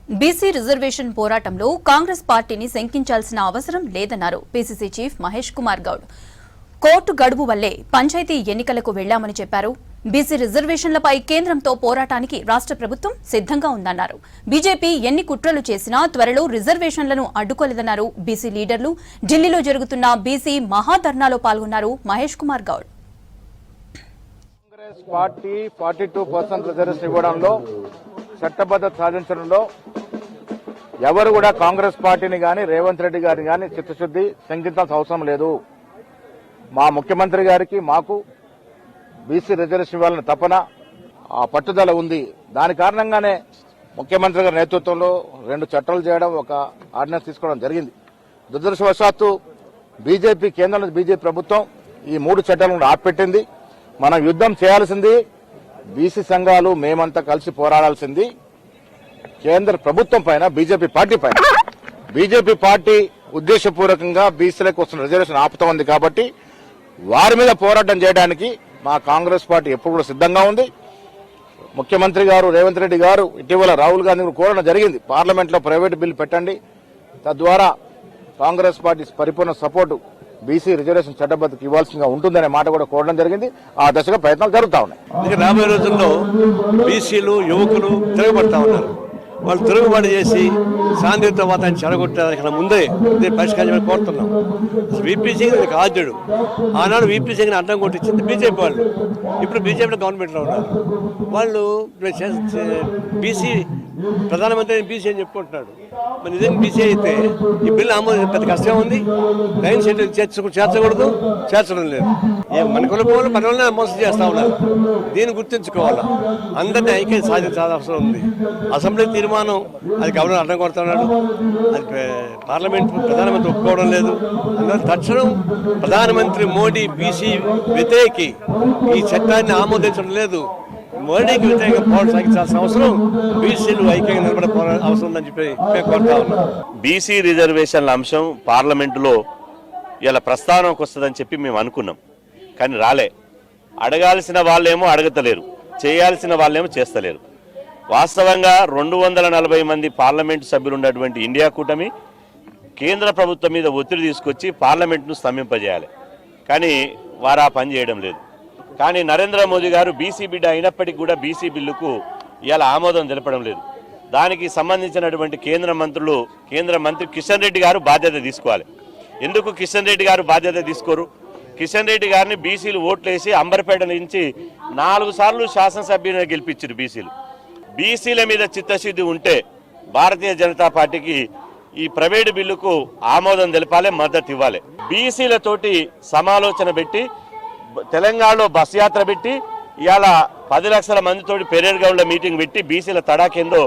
BC reservation పోరాటంలో కాంగ్రెస్ పార్టీని శంకించాల్సిన అవసరం లేదన్నారు PCC chief Mahesh Kumar Goud. Court గడువు వల్లే పంచాయతీ ఎన్నికలకు వెళ్లామని చెప్పారు. బీసీ రిజర్వేషన్లపై కేంద్రంతో పోరాటానికి రాష్ట్ర ప్రభుత్వం సిద్ధంగా ఉందన్నారు. బీజేపీ ఎన్ని కుట్రలు చేసినా త్వరలో రిజర్వేషన్లను అడ్డుకోలేదన్నారు. బీసీ లీడర్లు ఢిల్లీలో జరుగుతున్న బీసీ మహాధర్నాలో పాల్గొన్నారు మహేష్ కుమార్ గౌడ్. కాంగ్రెస్ పార్టీ 42% రిజర్వేషన్ ఇవ్వడంలో చట్టబద్ధత సాధించడంలో ఎవరు కూడా కాంగ్రెస్ పార్టీని గాని రేవంత్ రెడ్డి గారిని గాని చిత్తశుద్ది శంకించాల్సిన అవసరం లేదు. మా ముఖ్యమంత్రి గారికి మాకు బీసీ రిజర్వేషన్ ఇవ్వాలని తపన పట్టుదల ఉంది. దాని కారణంగానే ముఖ్యమంత్రి గారి నేతృత్వంలో 2 చట్టాలు చేయడం, ఒక ఆర్డినెన్స్ తీసుకోవడం జరిగింది. దురదృష్టవశాత్తు బీజేపీ కేంద్రంలో బీజేపీ ప్రభుత్వం ఈ 3 చట్టాలను ఆపిపెట్టింది. మనం యుద్ధం చేయాల్సింది బీసీ సంఘాలు మేమంతా కలిసి పోరాడాల్సింది కేంద్ర ప్రభుత్వం పైన, బీజేపీ పార్టీ పైన. బీజేపీ పార్టీ ఉద్దేశపూర్వకంగా బీసీలకు వస్తున్న రిజర్వేషన్ ఆపుతోంది కాబట్టి వారి మీద పోరాటం చేయడానికి మా కాంగ్రెస్ పార్టీ ఎప్పుడు కూడా సిద్ధంగా ఉంది. ముఖ్యమంత్రి గారు రేవంత్ రెడ్డి గారు ఇటీవల రాహుల్ గాంధీ కోరడం జరిగింది, పార్లమెంట్ లో ప్రైవేట్ బిల్ పెట్టండి, తద్వారా కాంగ్రెస్ పార్టీ పరిపూర్ణ సపోర్టు బీసీ రిజర్వేషన్ చట్టబద్ధతకు ఇవ్వాల్సిందిగా ఉంటుందనే మాట కూడా కోరడం జరిగింది. ఆ దశగా ప్రయత్నాలు జరుగుతా ఉన్నాయి. రాబోయే రోజుల్లో బీసీలు యువకులు తిరగబడతా ఉన్నారు. వాళ్ళు తిరుగుబాటు చేసి శాంతియుత వాతాన్ని చెడగొట్టడానికి ముందే పరిష్కారం కోరుతున్నాం. వీపీ సింగ్ ఆద్యుడు, ఆనాడు వీపీ సింగ్ అడ్డం కొట్టించింది బీజేపీ వాళ్ళు. ఇప్పుడు బీజేపీ గవర్నమెంట్లో ఉన్నారు. వాళ్ళు బీసీ ప్రధానమంత్రి బీసీ అని చెప్పుకుంటున్నాడు. మరి నిజంగా బీసీ అయితే ఈ బిల్లు ఆమోదం పెద్ద కష్టం ఉంది. లైన్ షెడ్యూల్ చేర్చకూడదు, చేర్చడం లేదు. మన కులపోలు మన వల్ల మోసం చేస్తా ఉన్నారు. దీన్ని గుర్తుంచుకోవాలా. అందరినీ ఐక్యత సాధించాల్సిన అవసరం ఉంది. అసెంబ్లీ తీర్మానం అది గవర్నర్ అడ్డం కొడుతున్నాడు, అది ప్రధానమంత్రి ఒప్పుకోవడం లేదు. అందువల్ల తక్షణం ప్రధానమంత్రి మోడీ బీసీ వ్యతిరేకి ఈ చట్టాన్ని ఆమోదించడం లేదు. మోడీకి వ్యతిరేకంగా పోరాటం సాగించాల్సిన అవసరం, బీసీలు ఐక్యంగా నిలబడే అవసరం ఉందని చెప్పి మేము కోరుతా ఉన్నాం. బీసీ రిజర్వేషన్ల అంశం పార్లమెంటులో ఇలా ప్రస్తావనకు వస్తుందని చెప్పి మేము అనుకున్నాం, కానీ రాలే. అడగాల్సిన వాళ్ళేమో అడగతలేరు, చేయాల్సిన వాళ్ళేమో చేస్తలేరు. వాస్తవంగా 240 మంది పార్లమెంటు సభ్యులు ఉన్నటువంటి ఇండియా కూటమి కేంద్ర ప్రభుత్వం మీద ఒత్తిడి తీసుకొచ్చి పార్లమెంటును స్తంభింపజేయాలి, కానీ వారు ఆ పని చేయడం లేదు. కానీ నరేంద్ర మోదీ గారు బీసీ బిడ్డ అయినప్పటికీ కూడా బీసీ బిల్లుకు ఇవాళ ఆమోదం తెలపడం లేదు. దానికి సంబంధించినటువంటి కేంద్ర మంత్రి కిషన్ రెడ్డి గారు బాధ్యత తీసుకోవాలి. ఎందుకు కిషన్ రెడ్డి గారు బాధ్యత తీసుకోరు? కిషన్ రెడ్డి గారిని బీసీలు ఓట్లేసి అంబర్పేట నుంచి 4 సార్లు శాసనసభ్యునిగా గెలిపించారు బీసీలు. బీసీల మీద చిత్తశుద్ధి ఉంటే భారతీయ జనతా పార్టీకి ఈ ప్రైవేటు బిల్లుకు ఆమోదం తెలపాలి, మద్దతు ఇవ్వాలి. బీసీలతోటి సమాలోచన పెట్టి తెలంగాణలో బస్ యాత్ర పెట్టి ఇవాళ 10 లక్షల మందితోటి పెరేడ్ గ్రౌండ్లో మీటింగ్ పెట్టి బీసీల తడాకేందో